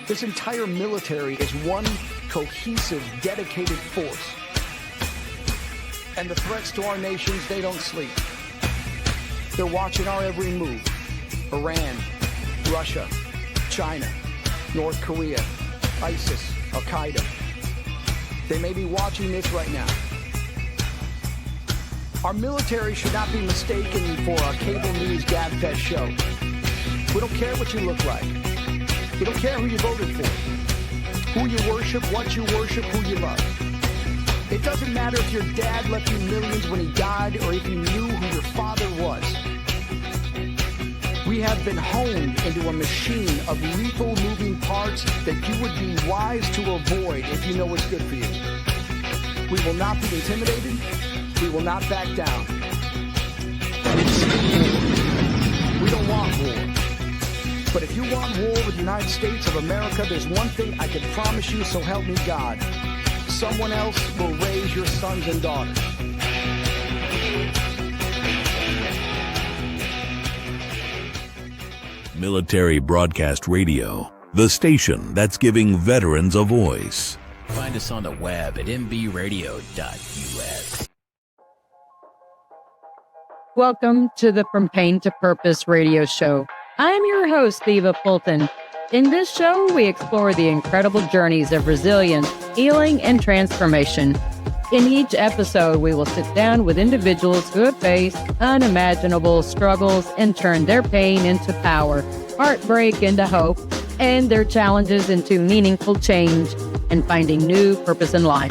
This entire military is one cohesive, dedicated force. And the threats to our nations, they don't sleep. They're watching our every move. Iran, Russia, China, North Korea, ISIS, Al-Qaeda. They may be watching this right now. Our military should not be mistaken for a cable news gabfest show. We don't care what you look like. We don't care who you voted for, who you worship, what you worship, who you love. It doesn't matter if your dad left you millions when he died or if you knew who your father was. We have been honed into a machine of lethal moving parts that you would be wise to avoid if you know what's good for you. We will not be intimidated. We will not back down. It's war. We don't want war. But if you want war with the United States of America, there's one thing I can promise you, so help me God. Someone else will raise your sons and daughters. Military Broadcast Radio, the station that's giving veterans a voice. Find us on the web at mbradio.us. Welcome to the From Pain to Purpose radio show. I'm your host, Eva Fulton. In this show, we explore the incredible journeys of resilience, healing, and transformation. In each episode, we will sit down with individuals who have faced unimaginable struggles and turned their pain into power, heartbreak into hope, and their challenges into meaningful change and finding new purpose in life.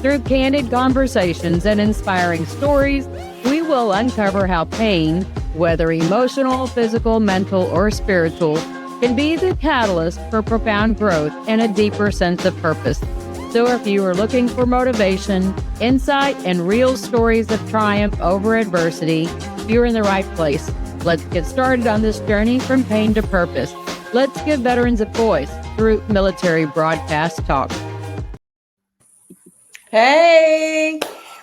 Through candid conversations and inspiring stories, we will uncover how pain, whether emotional, physical, mental, or spiritual, can be the catalyst for profound growth and a deeper sense of purpose. So if you are looking for motivation, insight, and real stories of triumph over adversity, you're in the right place. Let's get started on this journey from pain to purpose. Let's give veterans a voice through Military Broadcast Talk. Hey,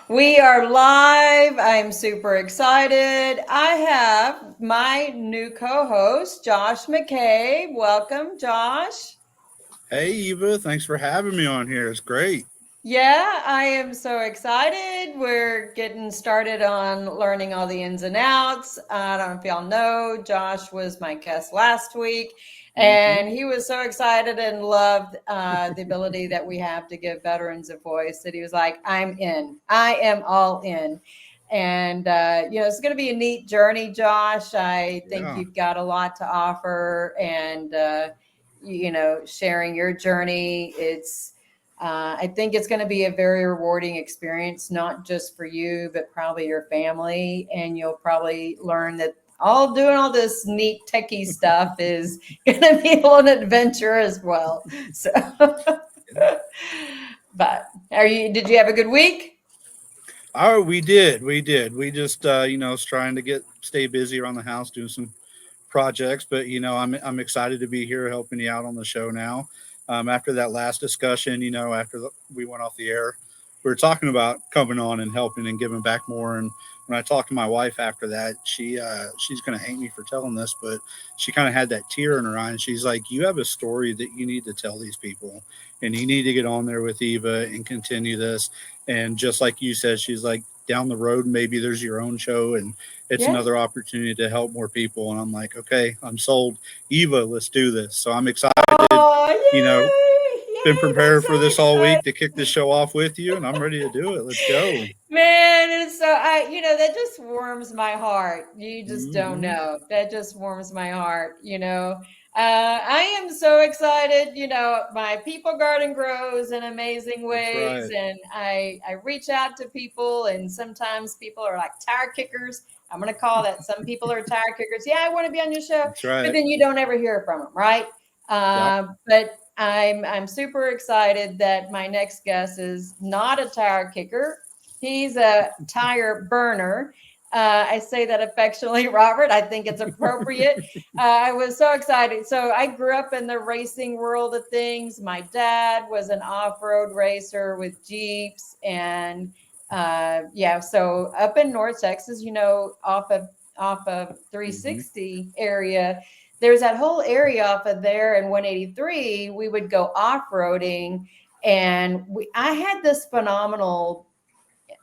we are live. I'm super excited. I have my new co-host, Josh McKay. Welcome, Josh. Hey, Eva. Thanks for having me on here. It's great. Yeah, I am so excited. We're getting started on learning all the ins and outs. I don't know if y'all know, Josh was my guest last week, and he was so excited and loved the ability that we have to give veterans a voice that he was like, I'm in. I am all in. And, it's going to be a neat journey, Josh. I think you've got a lot to offer, and, sharing your journey. I think it's going to be a very rewarding experience, not just for you, but probably your family. And you'll probably learn that doing all this neat techie stuff is going to be an adventure as well. So, but did you have a good week? Oh, we did. We just, was trying to stay busy around the house, doing some projects, but I'm excited to be here helping you out on the show now. After that last discussion, after we went off the air, we were talking about coming on and helping and giving back more. And when I talked to my wife after that, she's going to hate me for telling this, but she kind of had that tear in her eye, and she's like, you have a story that you need to tell these people, and you need to get on there with Eva and continue this. And just like you said, she's like, down the road, maybe there's your own show and it's another opportunity to help more people. And I'm like, okay, I'm sold. Eva, let's do this. So I'm excited. Been prepared for this all week to kick this show off with you, and I'm ready to do it. Let's go. Man, it's so that just warms my heart. You just don't know. That just warms my heart, I am so excited. My people garden grows in amazing ways. Right. And I reach out to people, and sometimes people are like tire kickers. I'm going to call that. Some people are tire kickers. Yeah, I want to be on your show. That's right. But then you don't ever hear from them, right? But I'm super excited that my next guest is not a tire kicker. He's a tire burner. I say that affectionately, Robert. I think it's appropriate. I was so excited. So I grew up in the racing world of things. My dad was an off-road racer with Jeeps. And so up in North Texas, off of 360 area, there's that whole area off of there in 183. We would go off-roading, and I had this phenomenal,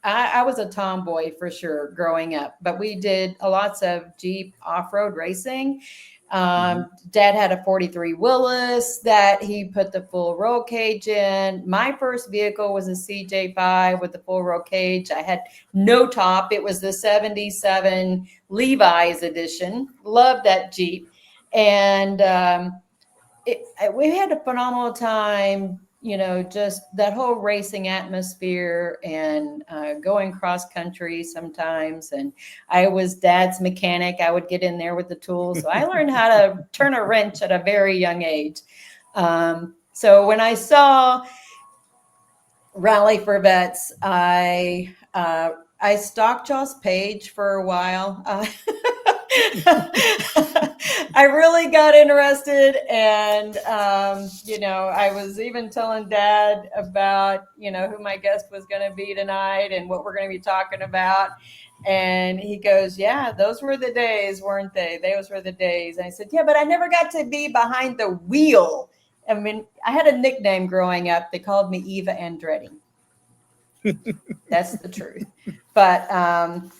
I was a tomboy for sure growing up, but we did lots of Jeep off-road racing. Dad had a 43 Willis that he put the full roll cage in. My first vehicle was a CJ5 with the full roll cage. I had no top. It was the 77 Levi's edition. Loved that Jeep. And we had a phenomenal time, just that whole racing atmosphere, and going cross country sometimes. And I was Dad's mechanic. I would get in there with the tools. So I learned how to turn a wrench at a very young age. So when I saw Rally4Vets, I stalked y'all's page for a while. I really got interested, and I was even telling Dad about who my guest was going to be tonight and what we're going to be talking about. And he goes, "Yeah, those were the days, weren't they? Those were the days." And I said, "Yeah, but I never got to be behind the wheel." I mean, I had a nickname growing up. They called me Eva Andretti. That's the truth. But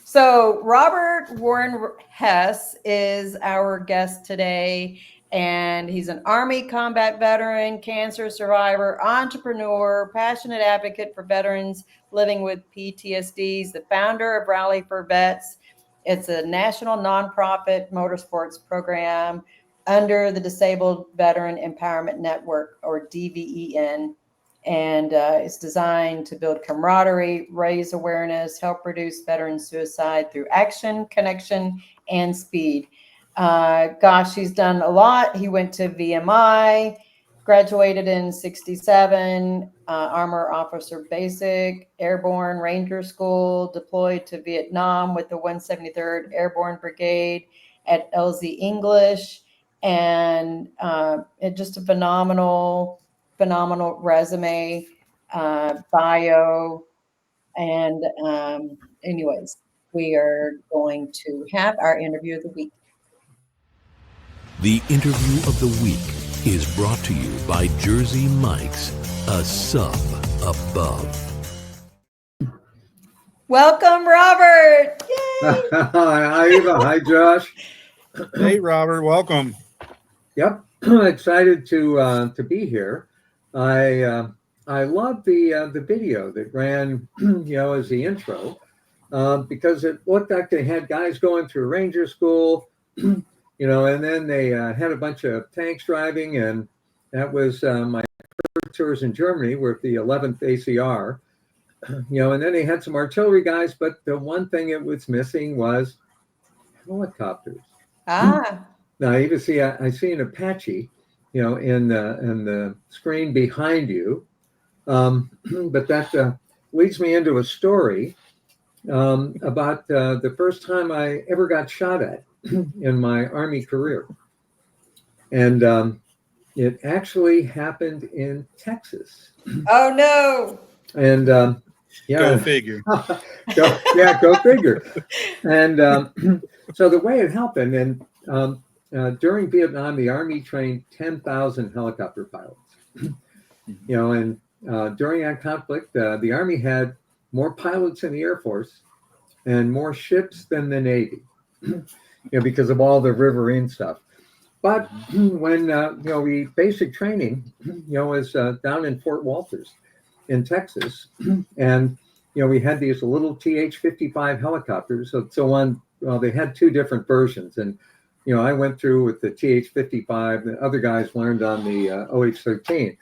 so Robert Warren Hess is our guest today, and he's an Army combat veteran, cancer survivor, entrepreneur, passionate advocate for veterans living with PTSD. He's the founder of Rally4Vets. It's a national nonprofit motorsports program under the Disabled Veteran Empowerment Network, or DVEN. And it's designed to build camaraderie, raise awareness, help reduce veteran suicide through action, connection, and speed. Gosh, he's done a lot. He went to VMI, graduated in 67, Armor Officer Basic, Airborne Ranger School, deployed to Vietnam with the 173rd Airborne Brigade at LZ English, and just a phenomenal resume, bio. And anyways, we are going to have our interview of the week. The interview of the week is brought to you by Jersey Mike's, a sub above. Welcome, Robert. Yay! Hi, Eva. Hi, Josh. Hey, Robert. Welcome. Yep, excited to be here. I love the video that ran, as the intro, because it looked like they had guys going through Ranger School, and then they had a bunch of tanks driving, and that was my first tours in Germany with the 11th ACR, and then they had some artillery guys, but the one thing it was missing was helicopters. Ah. Now you can see I see an Apache, in the screen behind you, but that leads me into a story about the first time I ever got shot at in my Army career, and it actually happened in Texas. Oh no! And Go figure. Go figure. And so the way it happened, and during Vietnam, the Army trained 10,000 helicopter pilots. And during that conflict, the Army had more pilots in the Air Force and more ships than the Navy, because of all the riverine stuff. But when we basic training, was down in Fort Walters in Texas, and we had these little TH-55 helicopters. So they had two different versions, and I went through with the TH-55. The other guys learned on the OH-13.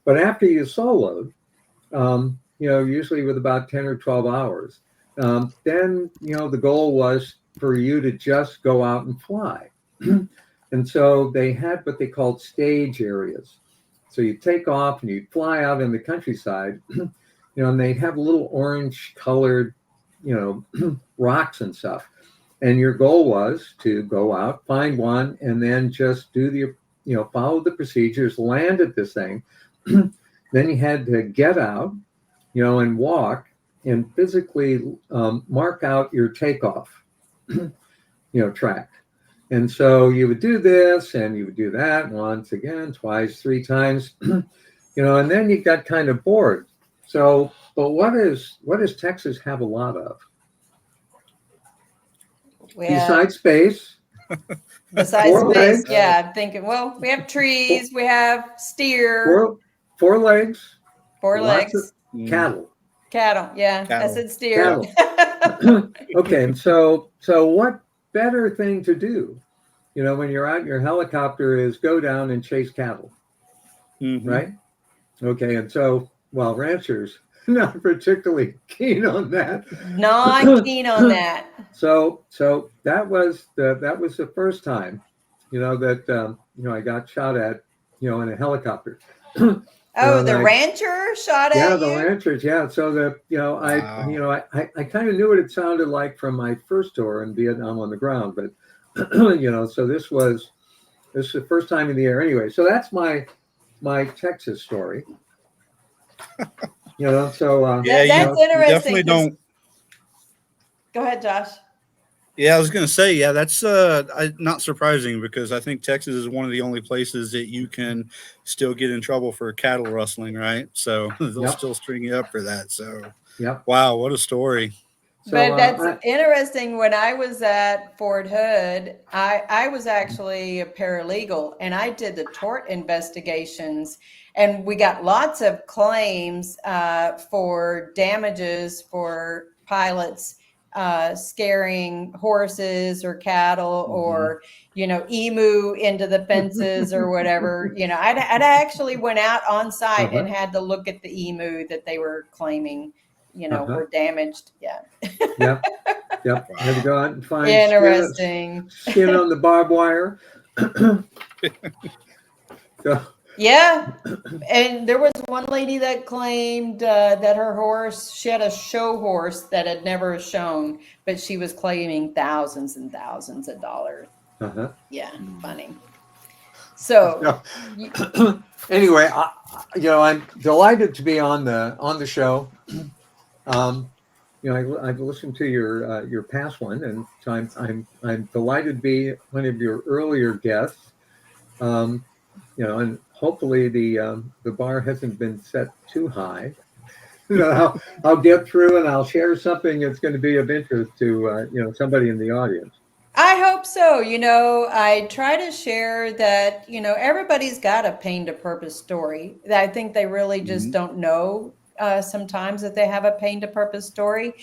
But after you soloed, usually with about 10 or 12 hours, then the goal was for you to just go out and fly. And so they had what they called stage areas. So you take off and you fly out in the countryside, and they have little orange colored, rocks and stuff. And your goal was to go out, find one, and then just do the, follow the procedures, land at this thing. Then you had to get out, and walk and physically mark out your takeoff, track. And so you would do this and you would do that once again, twice, three times, you know, and then you got kind of bored. So, but what does Texas have a lot of? Besides space, Besides four space, legs, yeah, I'm thinking, well, we have trees, we have steer, four legs, four lots legs, of cattle. cattle. Yeah, I Cattle. said steer. Okay, and so what better thing to do, you know, when you're out in your helicopter is go down and chase cattle, right? Okay, and so well, ranchers not particularly keen on that. Not keen on that. So that was the first time, you know, that you know, I got shot at, you know, in a helicopter. Oh, the rancher shot Yeah, at the you? ranchers. Yeah. So I kind of knew what it sounded like from my first tour in Vietnam on the ground, but you know, so this is the first time in the air anyway. So that's my Texas story. You know, so Yeah, that's you interesting. definitely don't. Go ahead, Josh. Yeah, I was gonna say, yeah, that's not surprising because I think Texas is one of the only places that you can still get in trouble for cattle rustling, right? So they'll still string you up for that. So, wow, what a story! So, But that's interesting. When I was at Fort Hood, I was actually a paralegal and I did the tort investigations, and we got lots of claims for damages for pilots scaring horses or cattle or, you know, emu into the fences or whatever. You know, I'd actually went out on site and had to look at the emu that they were claiming, you know, were damaged. Yeah. Yep. Had to go out and find Interesting. skin on the barbed wire. So, yeah. And there was one lady that claimed that her horse, she had a show horse that had never shown, but she was claiming thousands and thousands of dollars. Yeah, funny. So anyway, you know, I'm delighted to be on the show. You know, I've listened to your past one, and so I'm delighted to be one of your earlier guests. You know, and hopefully the bar hasn't been set too high. You know, I'll get through and I'll share something that's going to be of interest to you know, somebody in the audience. I hope so. You know, I try to share that, you know, everybody's got a pain to purpose story. I think they really just don't know sometimes that they have a pain to purpose story.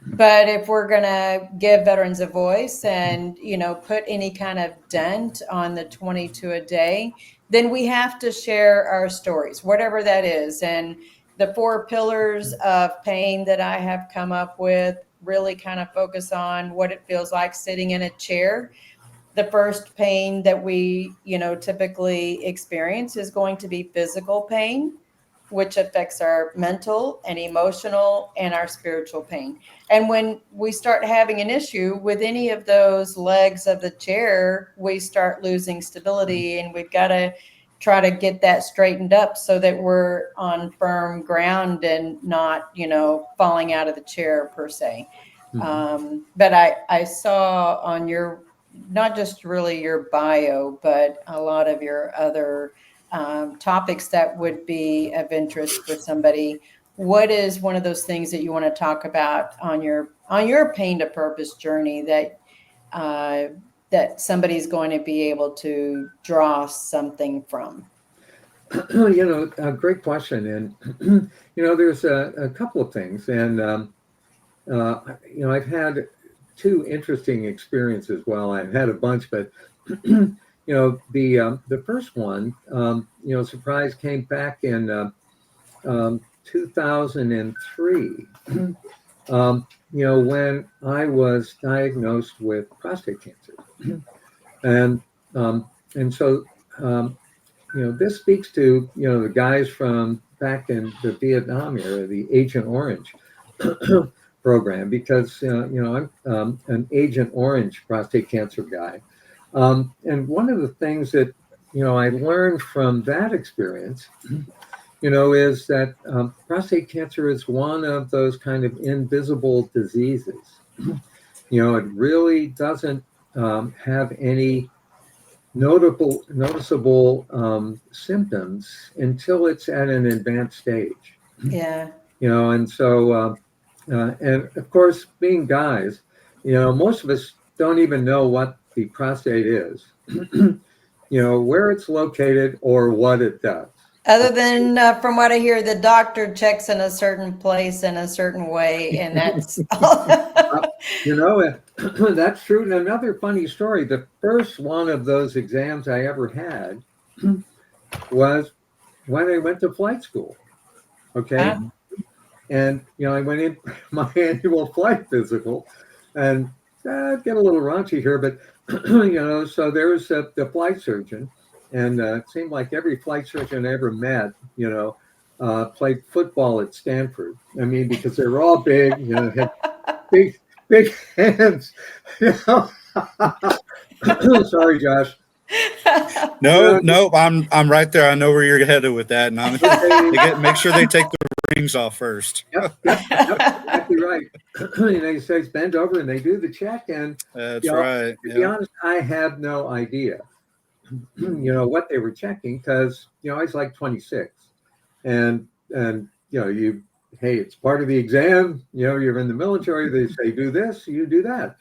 But if we're going to give veterans a voice and, you know, put any kind of dent on the 22 a day, then we have to share our stories, whatever that is. And the 4 pillars of pain that I have come up with really kind of focus on what it feels like sitting in a chair. The first pain that we, you know, typically experience is going to be physical pain, which affects our mental and emotional and our spiritual pain. And when we start having an issue with any of those legs of the chair, we start losing stability, and we've got to try to get that straightened up so that we're on firm ground and not, you know, falling out of the chair per se. But I saw on your, not just really your bio, but a lot of your other topics that would be of interest for somebody. What is one of those things that you want to talk about on your pain to purpose journey that that somebody's going to be able to draw something from? You know, a great question. And, you know, there's a couple of things. And, you know, I've had 2 interesting experiences. Well, I've had a bunch, but, you know, the first one, you know, surprise came back in 2003. You know, when I was diagnosed with prostate cancer. And so, you know, this speaks to, you know, the guys from back in the Vietnam era, the Agent Orange program, because, you know, I'm an Agent Orange prostate cancer guy. And one of the things that, you know, I learned from that experience, you know, is that prostate cancer is one of those kind of invisible diseases. You know, it really doesn't have any noticeable symptoms until it's at an advanced stage. Yeah. And so, and of course, being guys, most of us don't even know what the prostate is, where it's located or what it does. Other than from what I hear, the doctor checks in a certain place in a certain way, and that's all. That's true. And another funny story, the first one of those exams I ever had was when I went to flight school. Okay. And, I went in my annual flight physical, and get a little raunchy here, but, so there's the flight surgeon, and it seemed like every flight surgeon I ever met, played football at Stanford. I mean, because they were all big, had big hands. Sorry, Josh. No, I'm right there. I know where you're headed with that, and make sure they take the rings off first. Yep, exactly right. He says bend over and they do the check, and that's right. To be honest, I had no idea, what they were checking, because I was like 26, and hey, it's part of the exam. You're in the military. They say do this, you do that,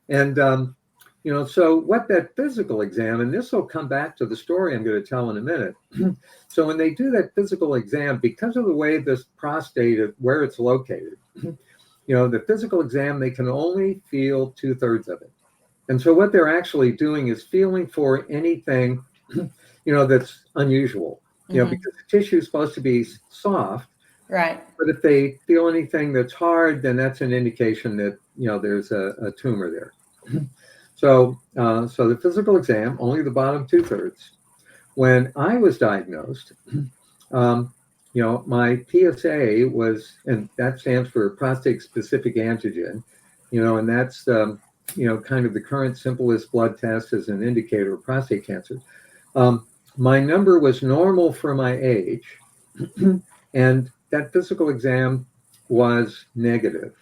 and so what that physical exam, and this will come back to the story I'm going to tell in a minute. So when they do that physical exam, because of the way this prostate, where it's located, the physical exam, they can only feel 2/3 of it. And so what they're actually doing is feeling for anything, that's unusual, because the tissue is supposed to be soft. Right. But if they feel anything that's hard, then that's an indication that, there's a tumor there. So the physical exam, only the bottom 2/3. When I was diagnosed, my PSA was, and that stands for prostate specific antigen, and that's, kind of the current simplest blood test as an indicator of prostate cancer. My number was normal for my age, and that physical exam was negative.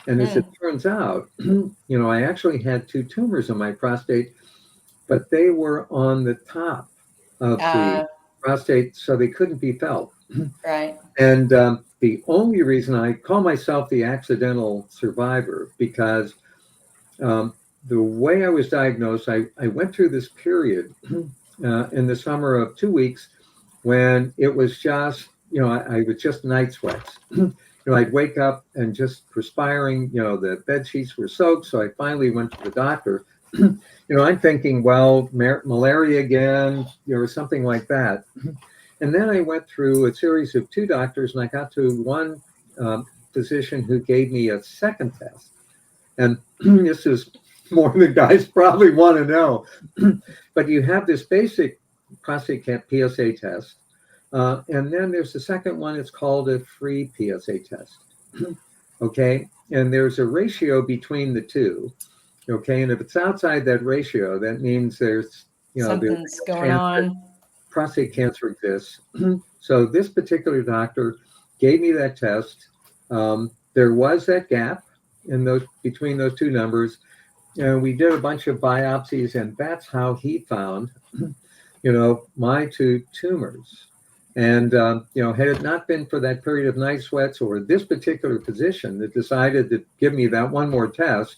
And as it turns out, I actually had 2 tumors in my prostate, but they were on the top of the prostate, so they couldn't be felt. Right. And the only reason I call myself the accidental survivor, because the way I was diagnosed, I went through this period in the summer of 2 weeks when it was just, I was just night sweats. I'd wake up and just perspiring, the bed sheets were soaked. So I finally went to the doctor. I'm thinking, well, malaria again, or something like that. And then I went through a series of 2 doctors, and I got to one physician who gave me a second test. And this is more than guys probably want to know. But you have this basic prostate PSA test. And then there's the second one. It's called a free PSA test. Okay. And there's a ratio between the two. Okay. And if it's outside that ratio, that means there's, something's going on. Prostate cancer exists. So this particular doctor gave me that test. There was that gap in between those 2 numbers. And we did a bunch of biopsies, and that's how he found, my 2 tumors. And, had it not been for that period of night sweats or this particular physician that decided to give me that one more test,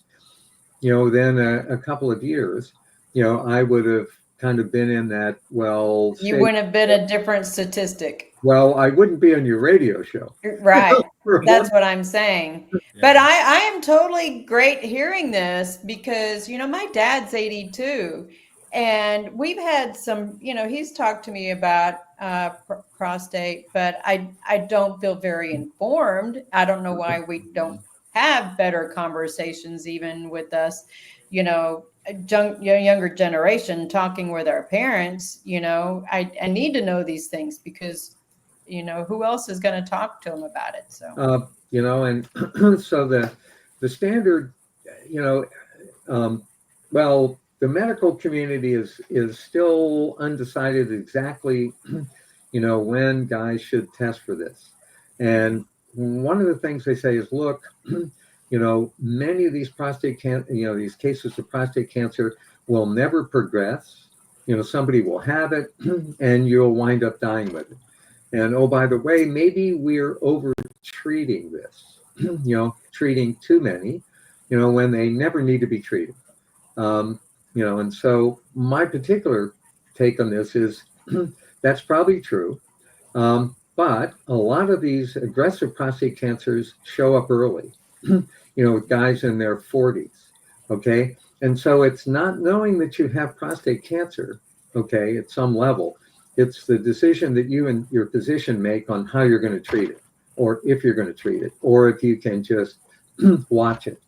then a couple of years, I would have kind of been in that, well... You wouldn't have been a different statistic. Well, I wouldn't be on your radio show. Right. That's what I'm saying. Yeah. But I am totally great hearing this because, my dad's 82. And we've had some, he's talked to me about prostate, but I don't feel very informed. I don't know why we don't have better conversations, even with us, younger generation talking with our parents. I need to know these things because, who else is going to talk to them about it? So, and so the standard, well, the medical community is still undecided exactly, when guys should test for this. And one of the things they say is, look, many of these these cases of prostate cancer will never progress. Somebody will have it and you'll wind up dying with it. And oh, by the way, maybe we're over treating this, treating too many, when they never need to be treated. And so my particular take on this is that's probably true. But a lot of these aggressive prostate cancers show up early, with guys in their 40s. Okay. And so it's not knowing that you have prostate cancer, okay, at some level. It's the decision that you and your physician make on how you're going to treat it, or if you're going to treat it, or if you can just watch it.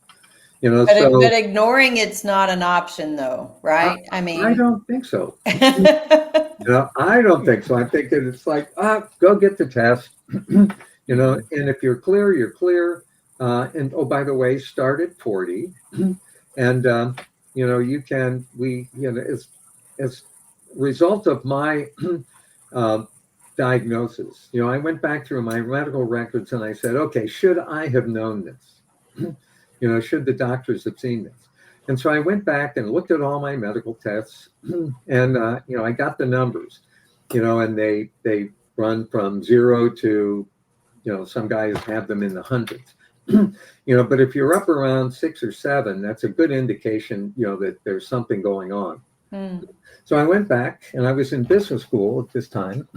But ignoring it's not an option, though, right? I don't think so. I don't think so. I think that it's like, go get the test, and if you're clear, you're clear. And oh, by the way, start at 40, and you can. As result of my diagnosis, I went back through my medical records and I said, okay, should I have known this? Should the doctors have seen this? And so I went back and looked at all my medical tests, and I got the numbers, and they run from 0 to, some guys have them in the hundreds, but if you're up around 6 or 7, that's a good indication, that there's something going on. So I went back, and I was in business school at this time.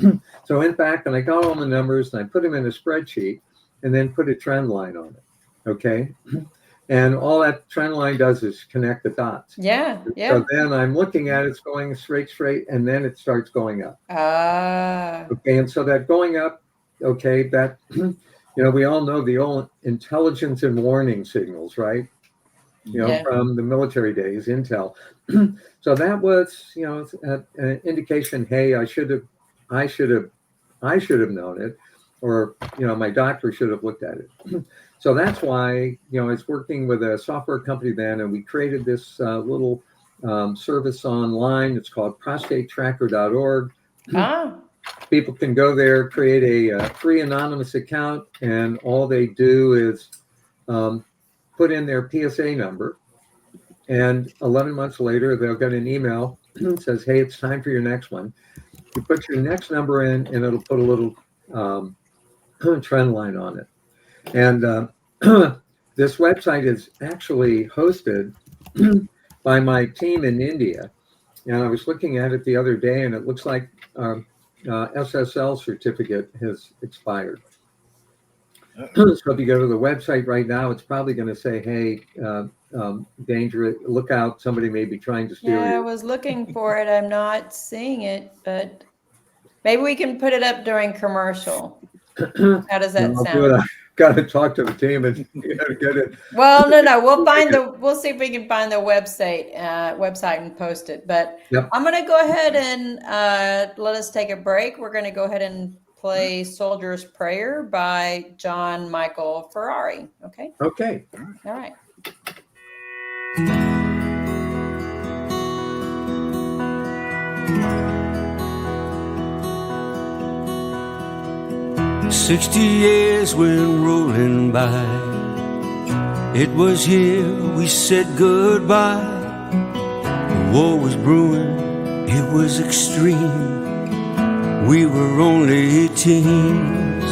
So I went back and I got all the numbers and I put them in a spreadsheet and then put a trend line on it. Okay. And all that trend line does is connect the dots. Yeah. So then I'm looking at it's going straight, and then it starts going up. Okay. And so that going up, okay, that, we all know the old intelligence and warning signals, right? From the military days, intel. So that was, an indication, hey, I should have known it, or, my doctor should have looked at it. So that's why, I was working with a software company then, and we created this little service online. It's called prostatetracker.org. People can go there, create a free anonymous account, and all they do is put in their PSA number. And 11 months later, they'll get an email that says, hey, it's time for your next one. You put your next number in, and it'll put a little trend line on it. And this website is actually hosted by my team in India. And I was looking at it the other day, and it looks like our SSL certificate has expired. So if you go to the website right now, it's probably going to say, hey, danger, look out, somebody may be trying to steal you. I was looking for it. I'm not seeing it, but maybe we can put it up during commercial. How does that sound? Got to talk to the team and get it. Well, no. We'll see if we can find the website and post it. But yep. I'm going to go ahead and let us take a break. We're going to go ahead and play Soldier's Prayer by John Michael Ferrari. Okay? Okay. All right. 60 years went rolling by. It was here we said goodbye. The war was brewing, it was extreme. We were only teens.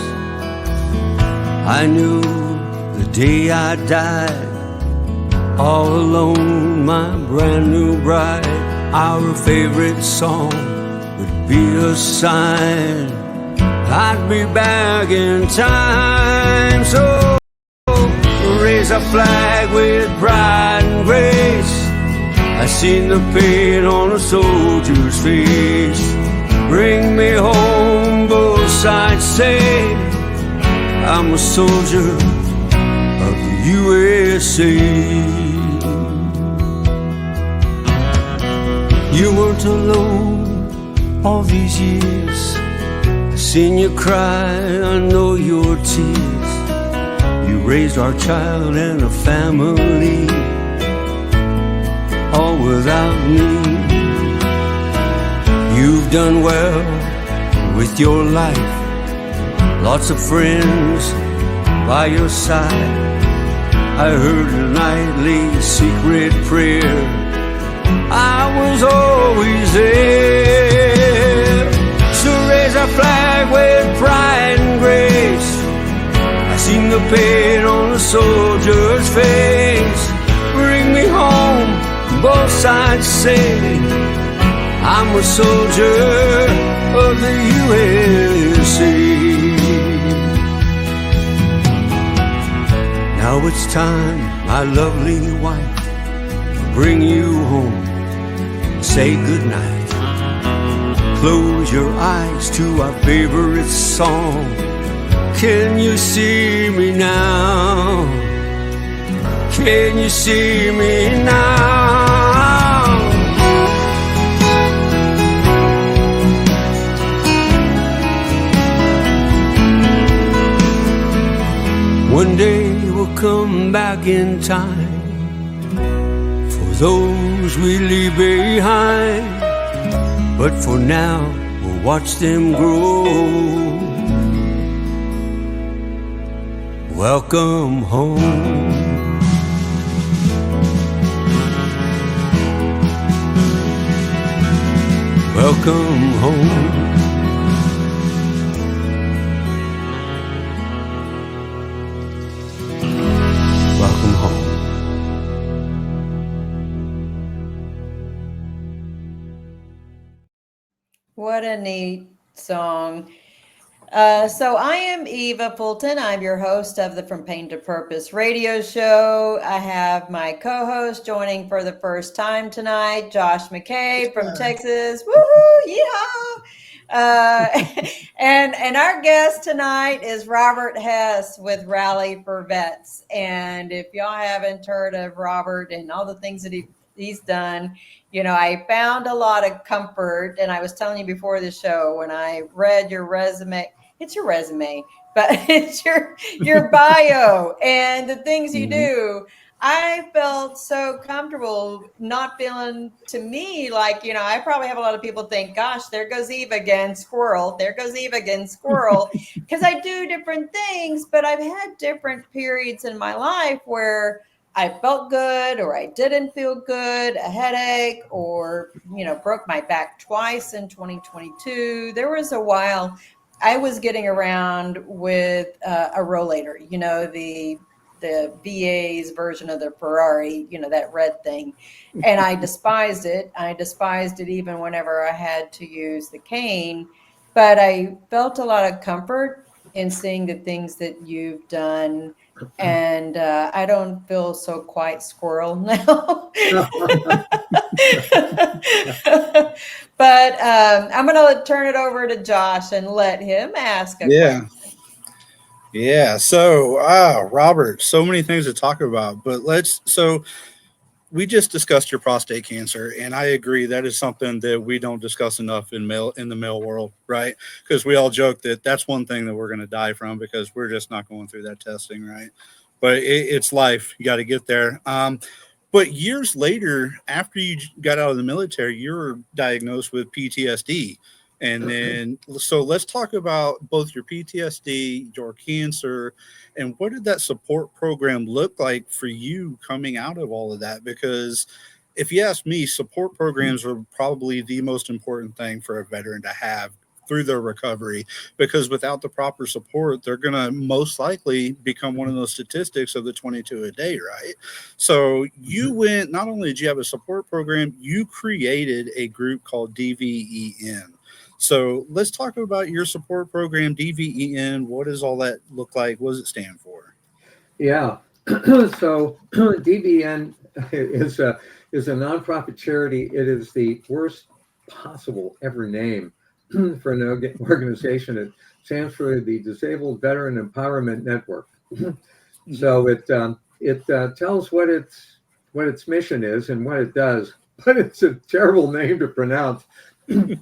I knew the day I died, all alone, my brand new bride. Our favorite song would be a sign I'd be back in time. So raise a flag with pride and grace. I seen the pain on a soldier's face. Bring me home, both sides say I'm a soldier of the USA. You weren't alone all these years. I seen you cry, I know your tears. You raised our child and a family, all without me. You've done well with your life, lots of friends by your side. I heard a nightly secret prayer. I was always there. So raise our flag with pride and grace. I seen the pain on a soldier's face. Bring me home, both sides say, I'm a soldier of the USA. Now it's time, my lovely wife, to bring you home. Say goodnight. Close your eyes to our favorite song. Can you see me now? Can you see me now? One day we'll come back in time for those we leave behind. But for now, we'll watch them grow. Welcome home. Welcome home. Welcome home. What a neat song. So I am Eva Fulton. I'm your host of the From Pain to Purpose radio show. I have my co-host joining for the first time tonight, Josh McKay from Texas. Woohoo! Yeehaw! And our guest tonight is Robert Hess with Rally4Vets. And if y'all haven't heard of Robert and all the things that he's done, you know, I found a lot of comfort. And I was telling you before the show, when I read your resume, it's your resume, but it's your bio and the things you do. I felt so comfortable, not feeling, to me, like, you know, I probably have a lot of people think, gosh, there goes Eva again, squirrel. There goes Eva again, squirrel. Because I do different things, but I've had different periods in my life where I felt good or I didn't feel good, a headache, or, you know, broke my back twice in 2022. There was a while I was getting around with a rollator, you know, the VA's version of the Ferrari, you know, that red thing. And I despised it. I despised it even whenever I had to use the cane. But I felt a lot of comfort in seeing the things that you've done. And I don't feel so quite squirrel now. But I'm going to turn it over to Josh and let him ask a question. Yeah. So, Robert, so many things to talk about, but so we just discussed your prostate cancer, and I agree that is something that we don't discuss enough in the male world, right? Because we all joke that that's one thing that we're going to die from because we're just not going through that testing, right? But it's life. You got to get there. But years later, after you got out of the military, you were diagnosed with PTSD. And then, so let's talk about both your PTSD, your cancer, and what did that support program look like for you coming out of all of that? Because if you ask me, support programs are probably the most important thing for a veteran to have through their recovery, because without the proper support, they're going to most likely become one of those statistics of the 22 a day, right? So you went, not only did you have a support program, you created a group called DVEN. So let's talk about your support program, DVEN. What does all that look like? What does it stand for? Yeah. So DVN is a nonprofit charity. It is the worst possible ever name for an organization. It stands for the Disabled Veteran Empowerment Network. So it tells what its mission is and what it does, but it's a terrible name to pronounce. You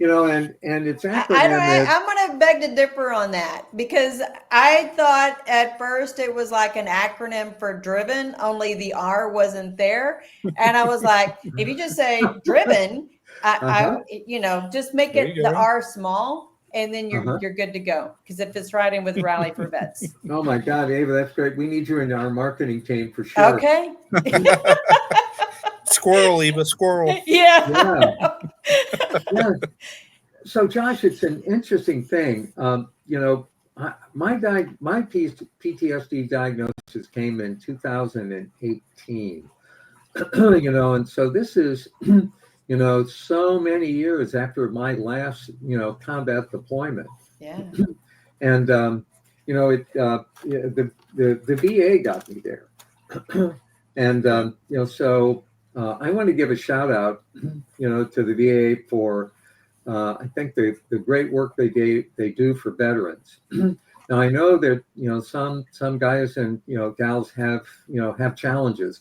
know, and its acronym I'm going to beg to differ on that, because I thought at first it was like an acronym for driven, only the R wasn't there. And I was like, if you just say driven, I you know, just make it the R small. and then you're good to go. Because if it's riding with Rally4Vets. Oh my God, Ava, that's great. We need you in our marketing team for sure. Okay. Squirrel, Eva, squirrel. Yeah. Yeah. So Josh, it's an interesting thing. My PTSD diagnosis came in 2018. And so this is, so many years after my last, combat deployment. Yeah. And the VA got me there. And so I want to give a shout out, to the VA for I think the great work they do for veterans. Now I know that some guys and gals have challenges,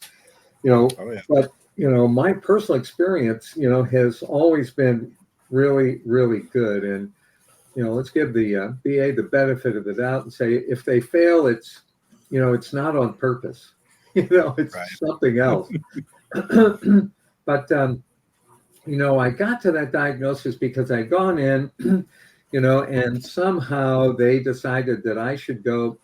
but my personal experience has always been really, really good. And let's give the VA the benefit of the doubt and say if they fail, it's not on purpose. It's something else. But I got to that diagnosis because I'd gone in, and somehow they decided that I should go,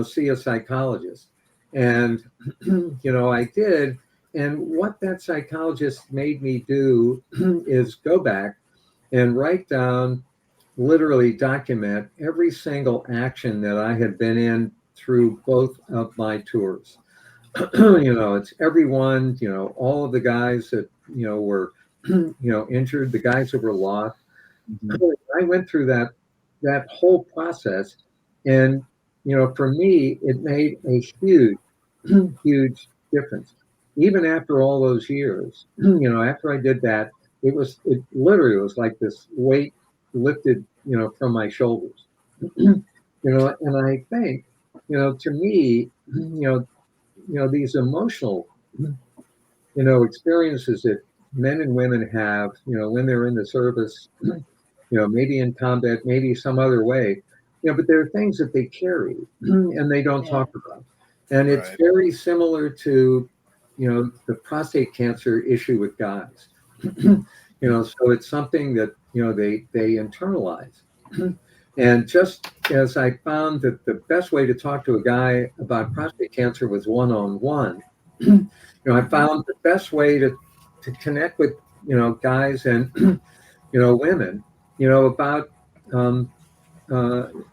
see a psychologist. And, I did. And what that psychologist made me do is go back and write down, literally document every single action that I had been in through both of my tours. It's everyone, all of the guys that, were, injured, the guys that were lost. I went through that whole process. And, for me, it made a huge, huge difference. Even after all those years, after I did that, it literally was like this weight lifted, from my shoulders. And I think, to me, these emotional, experiences that men and women have, when they're in the service, maybe in combat, maybe some other way, but there are things that they carry and they don't talk about. And it's very similar to, the prostate cancer issue with guys. So it's something that, they internalize. And just as I found that the best way to talk to a guy about prostate cancer was one-on-one, I found the best way to connect with, guys and, women, about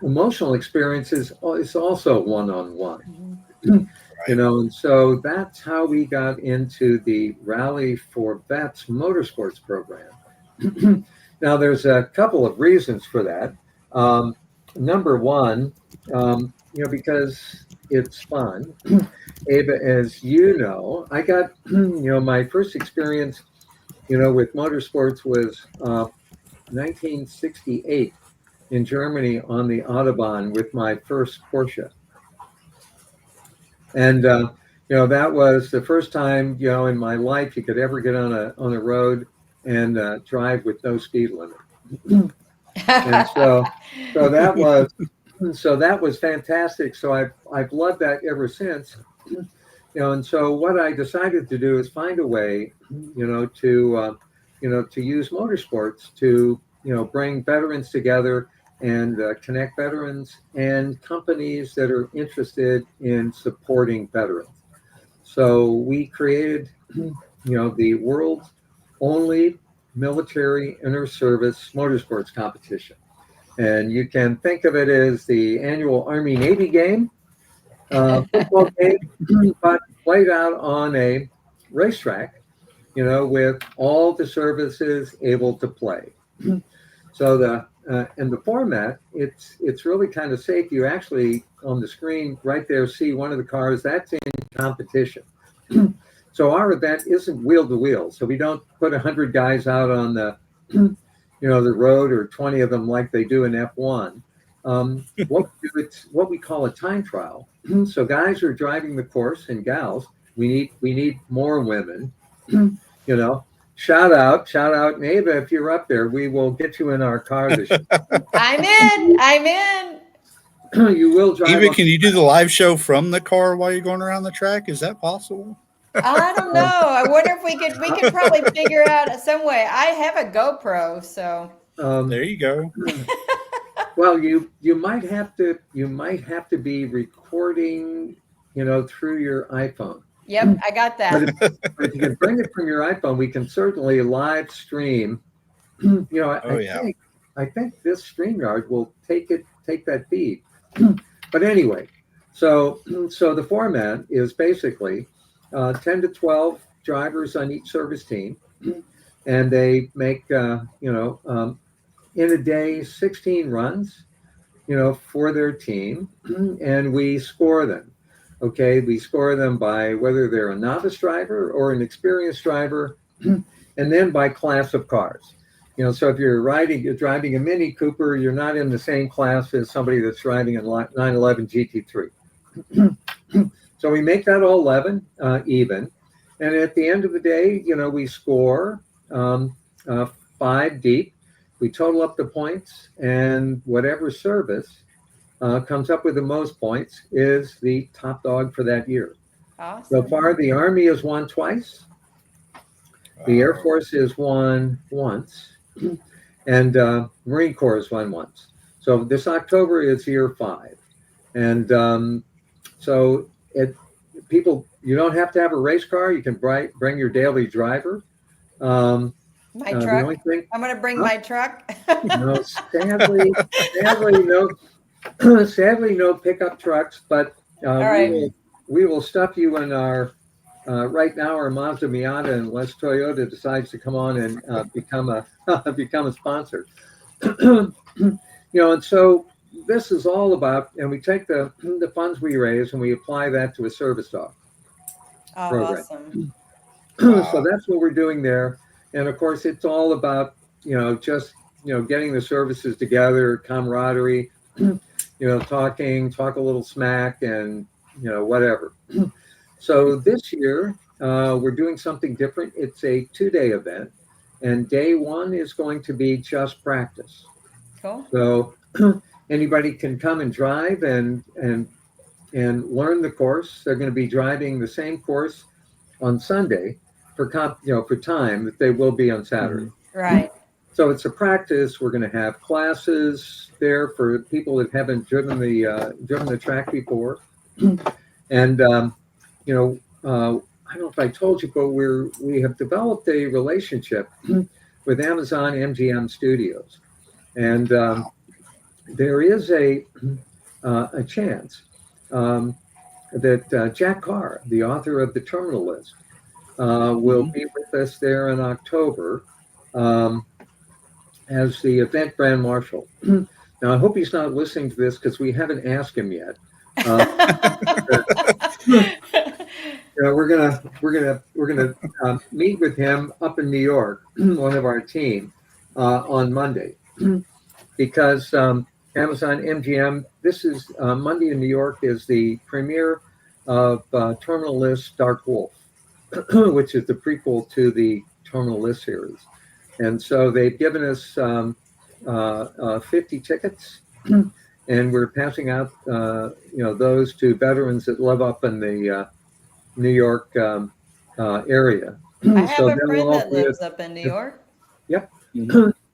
emotional experiences is also one-on-one. And so that's how we got into the Rally4Vets motorsports program. Now, there's a couple of reasons for that. Number one, because it's fun. Ava, as you know, I got, my first experience, with motorsports was 1968 in Germany on the Autobahn with my first Porsche. And, that was the first time, in my life you could ever get on a road and drive with no speed limit. And so that was fantastic. So I've loved that ever since. And so what I decided to do is find a way, to use motorsports to, bring veterans together and connect veterans and companies that are interested in supporting veterans. So we created, the world's only military inter-service motorsports competition. And you can think of it as the annual Army-Navy game, football game, but played out on a racetrack, with all the services able to play. So and the format, it's really kind of safe. You actually, on the screen right there, see one of the cars that's in competition. So our event isn't wheel to wheel. So we don't put 100 guys out on the, the road, or 20 of them like they do in F1. It's what we call a time trial. So guys are driving the course, and gals, we need more women. Shout out, Ava, if you're up there, we will get you in our car this year. I'm in. You will drive. Eva, can you do the live show from the car while you're going around the track? Is that possible? I don't know. I wonder if we could probably figure out some way. I have a GoPro, so There you go. Well, you might have to be recording, through your iPhone. Yep, I got that. But if you can bring it from your iPhone, we can certainly live stream. I think this StreamYard will take that feed. But anyway, so the format is basically 10 to 12 drivers on each service team, and they make in a day 16 runs, for their team, and we score them. Okay, we score them by whether they're a novice driver or an experienced driver, and then by class of cars. So if you're driving a Mini Cooper, you're not in the same class as somebody that's driving a 911 GT3. So we make that all even, and at the end of the day, we score 5 deep. We total up the points, and whatever service comes up with the most points is the top dog for that year. Awesome. So far, the Army has won twice. The Air Force has won once, and Marine Corps has won once. So this October is year 5, and so people, you don't have to have a race car. You can bring your daily driver. My truck. I'm going to bring my truck. No, sadly, no. Sadly, no pickup trucks, but we will stuff you in our right now our Mazda Miata unless Toyota decides to come on and become a sponsor. And so this is all about, and we take the funds we raise and we apply that to a service dog program. Awesome. So that's what we're doing there, and of course it's all about just getting the services together, camaraderie. Talk a little smack and, whatever. So this year, we're doing something different. It's a 2-day event, and day 1 is going to be just practice. Cool. So anybody can come and drive and learn the course. They're going to be driving the same course on Sunday for time that they will be on Saturday. Right. So it's a practice. We're going to have classes there for people that haven't driven the track before, and I don't know if I told you, but we have developed a relationship with Amazon MGM Studios, and there is a chance that Jack Carr, the author of The Terminal List, will be with us there in October. As the event grand marshal. Now, I hope he's not listening to this because we haven't asked him yet. We're gonna meet with him up in New York, one of our team, on Monday, because Amazon MGM. This is Monday in New York is the premiere of Terminal List Dark Wolf, which is the prequel to the Terminal List series. And so they've given us 50 tickets, and we're passing out, those to veterans that live up in the New York area. I have a friend that lives up in New York. Yep.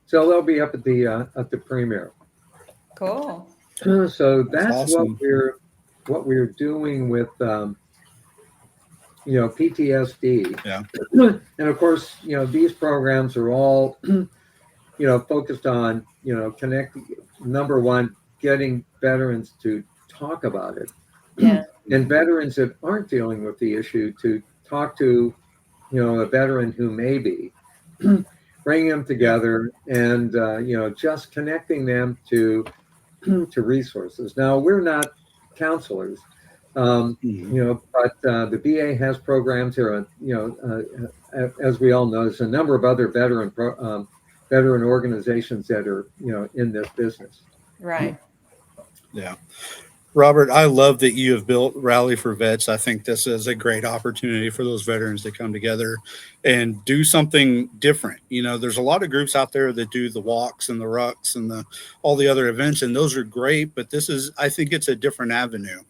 So they'll be up at the premiere. Cool. So that's awesome. what we're doing with PTSD. Yeah. And of course, these programs are all, focused on, connecting, number one, getting veterans to talk about it. Yeah. And veterans that aren't dealing with the issue to talk to, a veteran who may be, bringing them together and, just connecting them to resources. Now, we're not counselors. But the VA has programs here. As we all know, there's a number of other veteran organizations that are in this business. Right. Yeah. Robert, I love that you have built Rally4Vets. I think this is a great opportunity for those veterans to come together and do something different. There's a lot of groups out there that do the walks and the rucks and all the other events, and those are great, but I think it's a different avenue,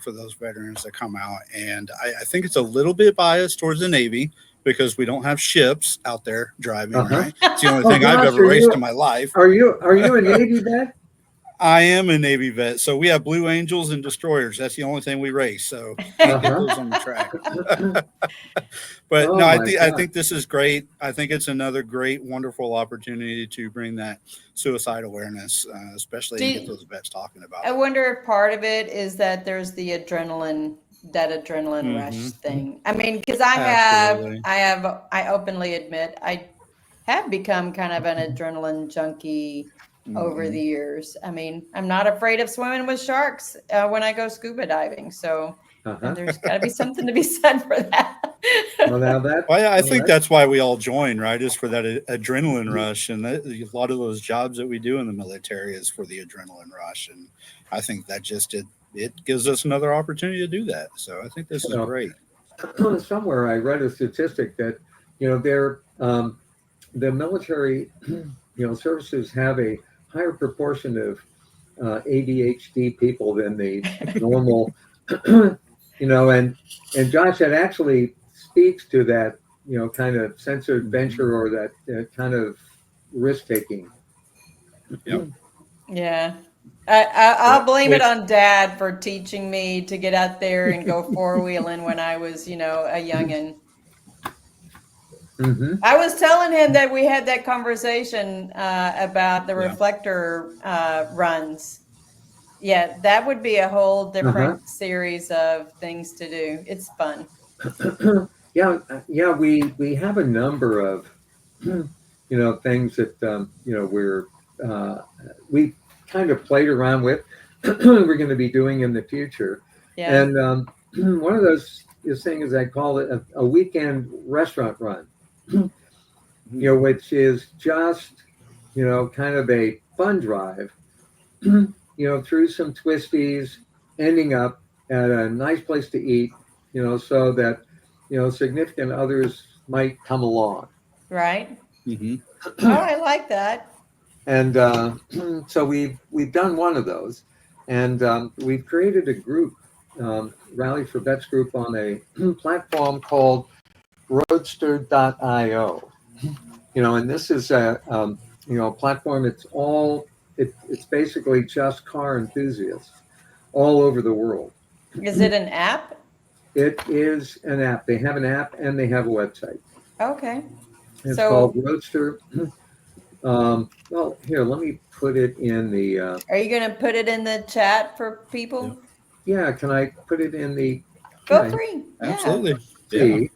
for those veterans that come out. And I think it's a little bit biased towards the Navy, because we don't have ships out there driving, Uh-huh. right? It's the only Oh, thing I've gosh, ever are raced you- in my life. Are you a Navy vet? I am a Navy vet, so we have Blue Angels and destroyers. That's the only thing we race. So can't get those on the track. But Oh no, my I God. think this is great. I think it's another great, wonderful opportunity to bring that suicide awareness, especially and get those vets talking about I it. wonder if part of it is that there's the adrenaline rush thing. I mean, because Absolutely. I openly admit I have become kind of an adrenaline junkie over the years. I mean, I'm not afraid of swimming with sharks when I go scuba diving. So and there's got to be something to be said for that. Well, now that. Well, yeah, I well, think that- that's why we all join, right? Is for that adrenaline rush, and a lot of those jobs that we do in the military is for the adrenaline rush, and I think that just it gives us another opportunity to do that. So I think this is Well, great. Somewhere I read a statistic that the military services have a higher proportion of ADHD people than the normal, and Josh, that actually speaks to that, kind of sense of adventure or that kind of risk taking. Yep. Yeah. I'll blame it Which- on Dad for teaching me to get out there and go four-wheeling when I was, a youngin'. Mm-hmm. I was telling him that we had that conversation about the Yeah. reflector runs. Yeah, that would be a whole different series of things to do. It's fun. Yeah, we have a number of things that we kind of played around with. We're going to be doing in the future, Yeah. and one of those things I call it a weekend restaurant run, which is just kind of a fun drive, through some twisties, ending up at a nice place to eat, so that significant others might come along. Right. Mm-hmm. Oh, I like that. And so we've done one of those, and we've created a group, Rally4Vets group, on a platform called Roadster.io. And this is a platform. It's basically just car enthusiasts all over the world. Is it an app? It is an app. They have an app and they have a website. Okay. It's So- called Roadster. Well, here, let me put it in the. Are you going to put it in the chat for people? Yeah, can I put it in the? Feel Okay. free. Yeah. Absolutely. See.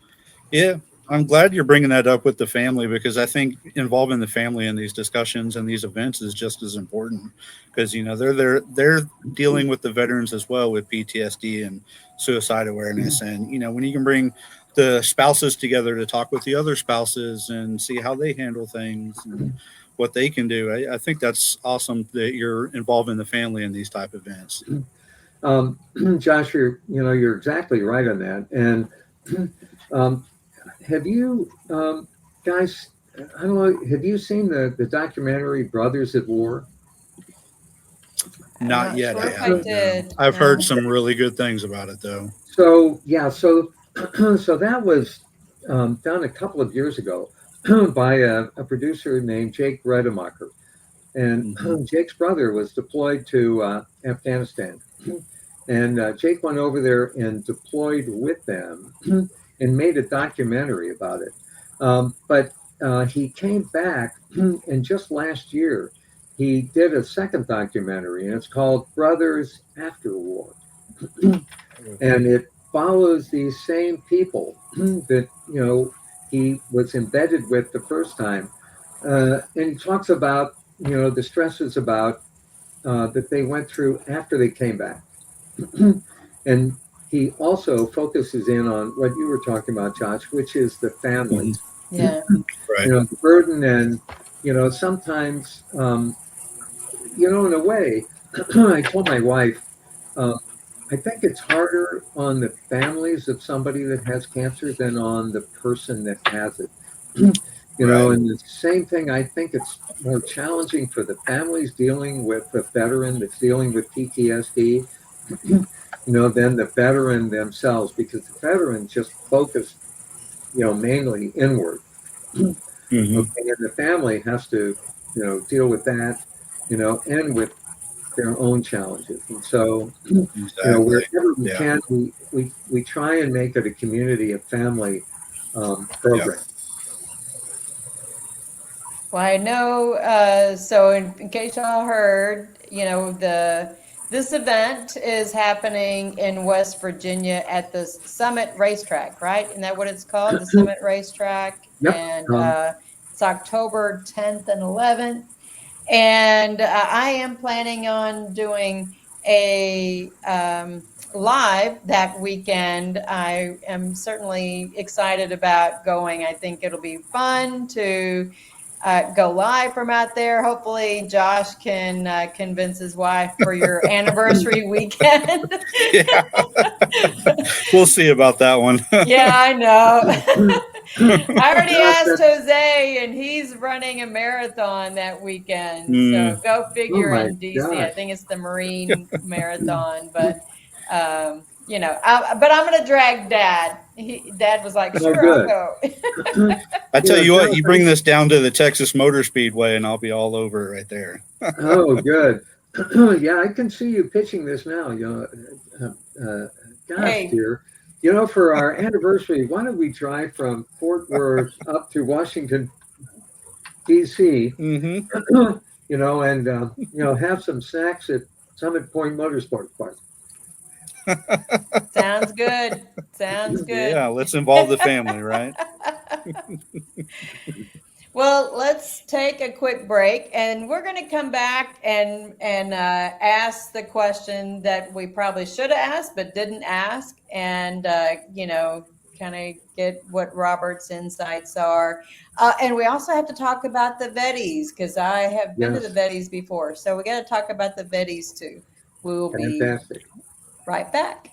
Yeah. I'm glad you're bringing that up with the family, because I think involving the family in these discussions and these events is just as important, because they're dealing with the veterans as well with PTSD and suicide awareness, and when you can bring the spouses together to talk with the other spouses and see how they handle things and what they can do, I think that's awesome that you're involving the family in these type of events. Josh, you're exactly right on that. And have you guys? I don't know. Have you seen the documentary Brothers at War? Not yet. sure I if I haven't. did. I've No. heard some really good things about it, though. So yeah, so that was done a couple of years ago by a producer named Jake Redemacher, and Jake's brother was deployed to Afghanistan, and Jake went over there and deployed with them and made a documentary about it. But he came back, and just last year he did a second documentary, and it's called Brothers After War. And it follows these same people that he was embedded with the first time, and he talks about the stresses about that they went through after they came back, and he also focuses in on what you were talking about, Josh, which is the families. Yeah. Right. The burden, and sometimes in a way, I told my wife. I think it's harder on the families of somebody that has cancer than on the person that has it. Right. And the same thing, I think it's more challenging for the families dealing with a veteran that's dealing with PTSD, than the veteran themselves, because the veteran just focused mainly inward. Hmm. Okay, and the family has to, deal with that, and with their own challenges. And so, Exactly. wherever we Yeah. can, we try and make it a community of family Yeah. program. Well, I know. So, in case y'all heard, this event is happening in West Virginia at the Summit Racetrack, right? Isn't that what it's called? The Summit Racetrack, Yep. and it's October 10th and 11th. And I am planning on doing a live that weekend. I am certainly excited about going. I think it'll be fun to go live from out there. Hopefully, Josh can convince his wife for your anniversary weekend. Yeah. We'll see about that one. Yeah, I know. I already asked That's- Jose, and he's running a marathon that weekend. Mm. So go oh figure my in DC. I gosh. think it's the Marine Marathon, but but I'm going to drag Dad. Dad was like, Oh, "Sure, I'll good. go." I tell you what, Joe, you bring this down to the Texas Motor Speedway, and I'll be all over it right there. oh, good. Yeah, I can see you pitching this now. Gosh, Hey, dear. For our anniversary, why don't we drive from Fort Worth up to Washington, D.C., Hmm. and, have some snacks at Summit Point Motorsports Park. sounds good. Sounds good. Yeah, let's involve the family, right? Well, let's take a quick break, and we're going to come back and ask the question that we probably should have asked but didn't ask, and kind of get what Robert's insights are. And we also have to talk about the Vettys, because I have been to the Yes, Vettys before, so we got to talk about the Vettys too. We will be fantastic. right back.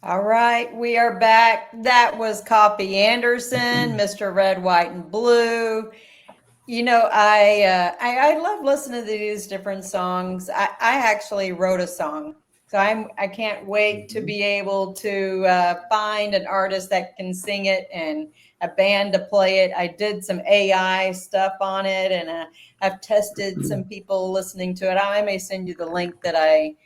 All right, we are back. That was Coffee Anderson, Mr. Red, White, and Blue. You know, I love listening to these different songs. I actually wrote a song, so I can't wait to be able to find an artist that can sing it and a band to play it. I did some AI stuff on it, and I've tested some people listening to it. I may send you the link that I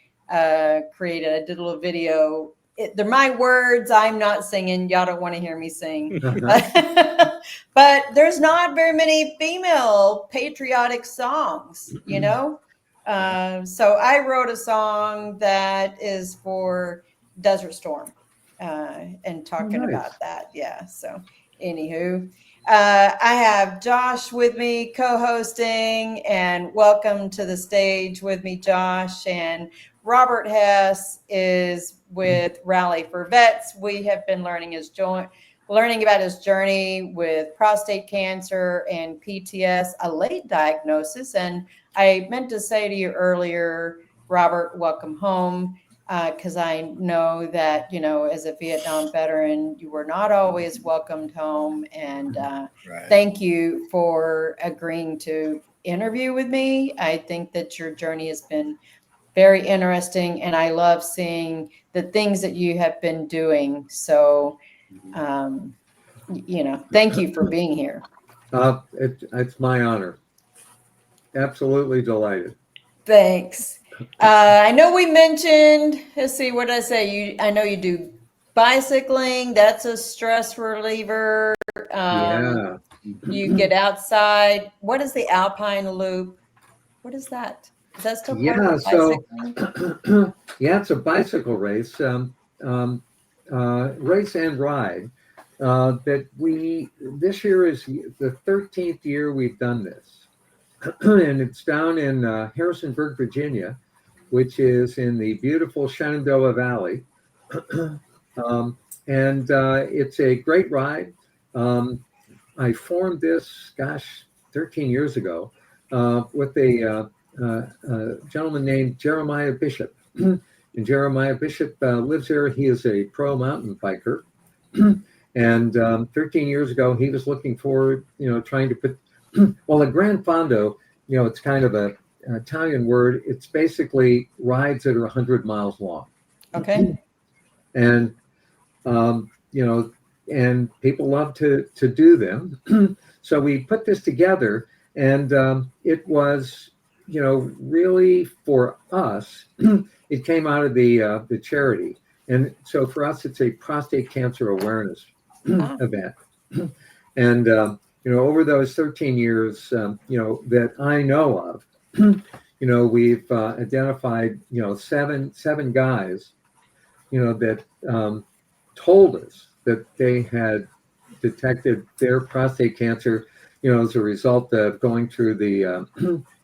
created. I did a little video. They're my words. I'm not singing. Y'all don't want to hear me sing. But there's not very many female patriotic songs, you know? So I wrote a song that is for Desert Storm and talking about that. Yeah. So, anywho, I have Josh with me co-hosting, and welcome to the stage with me, Josh. And Robert Hess is with Rally4Vets. We have been learning about his journey with prostate cancer and PTS, a late diagnosis. And I meant to say to you earlier, Robert, welcome home, because I know that, you know, as a Vietnam veteran, you were not always welcomed home. And thank you for agreeing to interview with me. I think that your journey has been very interesting, and I love seeing the things that you have been doing. So, you know, thank you for being here. It's my honor. Absolutely delighted. Thanks. I know we mentioned, let's see, what did I say? I know you do bicycling. That's a stress reliever. Yeah. You get outside. What is the Alpine Loop? What is that? Is that still part of bicycling? So yeah, it's a bicycle race, race and ride. That this year is the 13th year we've done this, and it's down in Harrisonburg, Virginia, which is in the beautiful Shenandoah Valley, and it's a great ride. I formed this, 13 years ago, with a gentleman named Jeremiah Bishop. And Jeremiah Bishop lives there. He is a pro mountain biker. And 13 years ago, he was looking forward, trying to put, well, a Gran Fondo, it's kind of an Italian word. It's basically rides that are 100 miles long. Okay. And, and people love to do them. So we put this together, and it was, really for us, it came out of the charity. And so for us, it's a prostate cancer awareness event. And, over those 13 years, that I know of, we've identified, seven guys, that told us that they had detected their prostate cancer, as a result of going through the,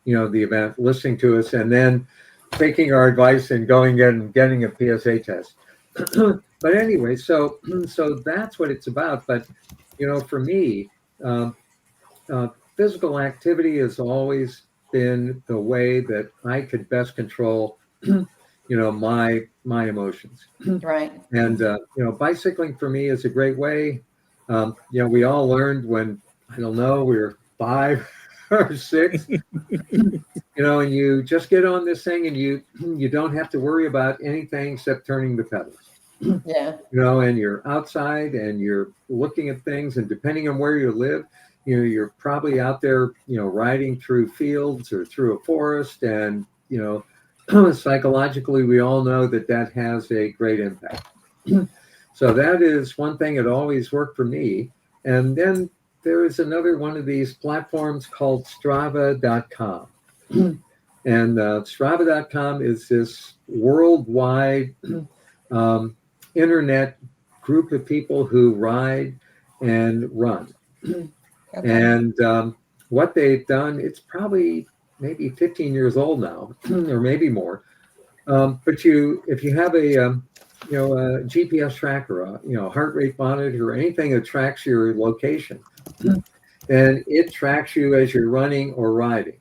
the event, listening to us, and then taking our advice and going and getting a PSA test. But anyway, so that's what it's about. But, for me, physical activity has always been the way that I could best control, my emotions. Right. And, bicycling for me is a great way. We all learned when, I don't know, we were 5 or 6, and you just get on this thing and you don't have to worry about anything except turning the pedals. Yeah. And you're outside and you're looking at things, and depending on where you live, you're probably out there, riding through fields or through a forest, and, psychologically, we all know that has a great impact. So that is one thing that always worked for me. And then there is another one of these platforms called Strava.com. And Strava.com is this worldwide internet group of people who ride and run. Okay. And what they've done, it's probably maybe 15 years old now, or maybe more. But if you have a GPS tracker, a heart rate monitor, or anything that tracks your location, then it tracks you as you're running or riding.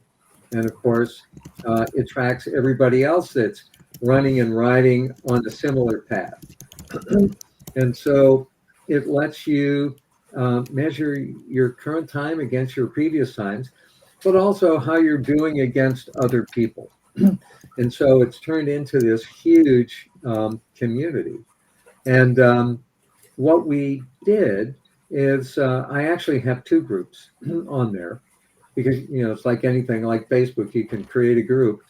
And of course, it tracks everybody else that's running and riding on a similar path. And so it lets you measure your current time against your previous times, but also how you're doing against other people. And so it's turned into this huge community. And what we did is I actually have two groups on there because, it's like anything like Facebook, you can create a group.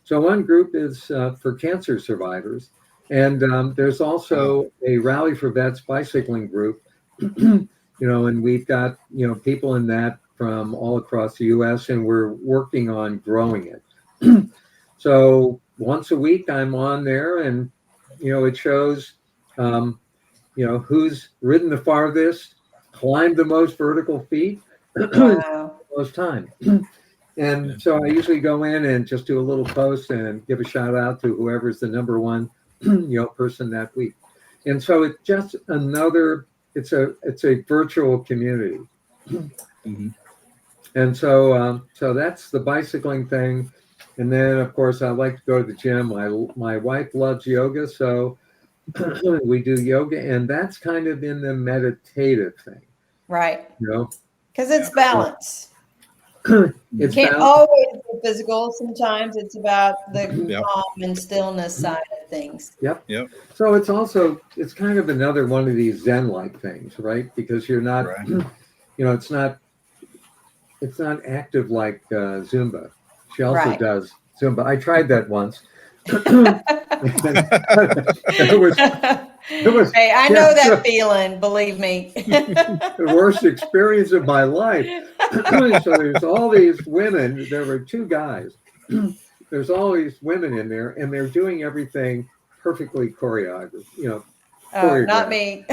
So one group is for cancer survivors. And there's also a Rally4Vets bicycling group, and we've got, people in that from all across the US, and we're working on growing it. So once a week I'm on there, and, it shows, who's ridden the farthest, climbed the most vertical feet, Wow. most time. And so I usually go in and just do a little post and give a shout out to whoever's the number one, person that week. And so it's just it's a virtual community. Mm-hmm. And so that's the bicycling thing. And then of course I like to go to the gym. My wife loves yoga, so we do yoga, and that's kind of in the meditative thing. Right. Because it's balance. You can't always be physical. Sometimes it's about the calm and stillness side of things. Yep. So it's kind of another one of these Zen-like things, right? Because you're not, it's not active like Zumba. She also does Zumba. I tried that once. Hey, I know that feeling, believe me. The worst experience of my life. So there's all these women. There were two guys. There's all these women in there, and they're doing everything perfectly choreographed. Not me.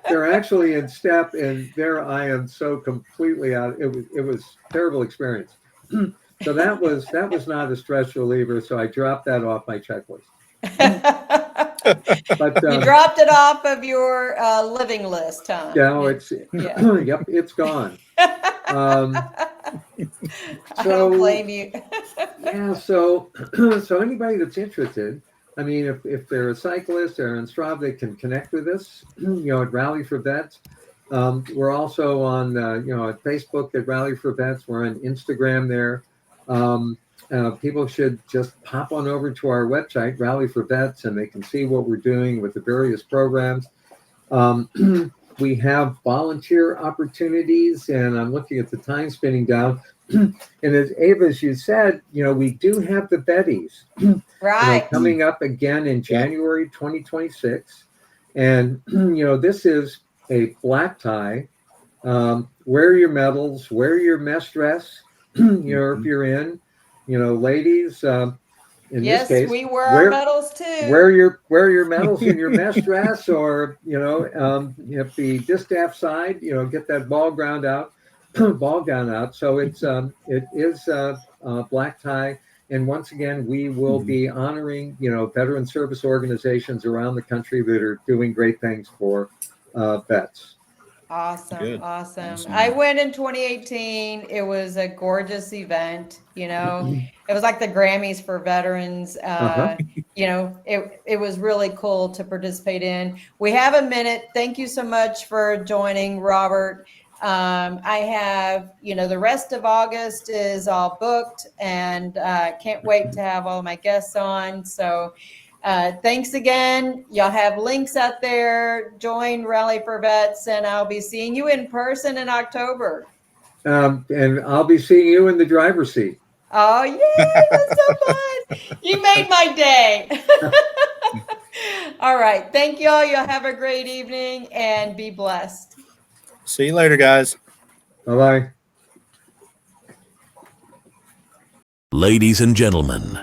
They're actually in step, and there I am so completely out. It was a terrible experience. So that was not a stress reliever. So I dropped that off my checklist. But you dropped it off of your living list, huh? Yep, it's gone. I don't blame you. So anybody that's interested, I mean, if they're a cyclist or on Strava, they can connect with us, at Rally4Vets. We're also on, at Facebook at Rally4Vets. We're on Instagram there. People should just pop on over to our website, Rally4Vets, and they can see what we're doing with the various programs. We have volunteer opportunities, and I'm looking at the time spinning down. And as Ava, as you said, we do have the Vettys coming up again in January 2026. And, this is a black tie. Wear your medals, wear your mesh dress, if you're in. Ladies, in this case, we wear our medals too. Wear your medals in your mesh dress, or if the distaff side, get that ball gown out. So it is a black tie, and once again, we will be honoring veteran service organizations around the country that are doing great things for vets. Awesome. I went in 2018. It was a gorgeous event. It was like the Grammys for veterans. It was really cool to participate in. We have a minute. Thank you so much for joining, Robert. I have, the rest of August is all booked, and can't wait to have all my guests on. So thanks again. Y'all have links out there. Join Rally4Vets, and I'll be seeing you in person in October. And I'll be seeing you in the driver's seat. Oh, yay, that's so fun. You made my day. All right. Thank y'all. Y'all have a great evening, and be blessed. See you later, guys. Bye-bye. Ladies and gentlemen,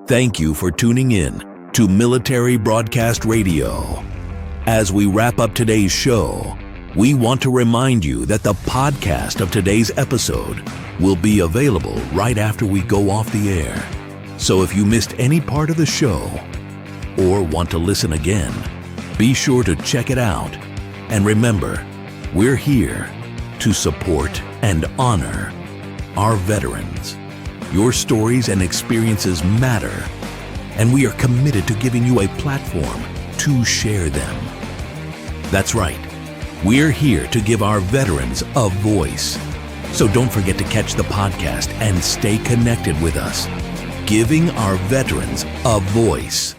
thank you for tuning in to Military Broadcast Radio. As we wrap up today's show, we want to remind you that the podcast of today's episode will be available right after we go off the air. So if you missed any part of the show or want to listen again, be sure to check it out. And remember, we're here to support and honor our veterans. Your stories and experiences matter, and we are committed to giving you a platform to share them. That's right. We're here to give our veterans a voice. So don't forget to catch the podcast and stay connected with us. Giving our veterans a voice.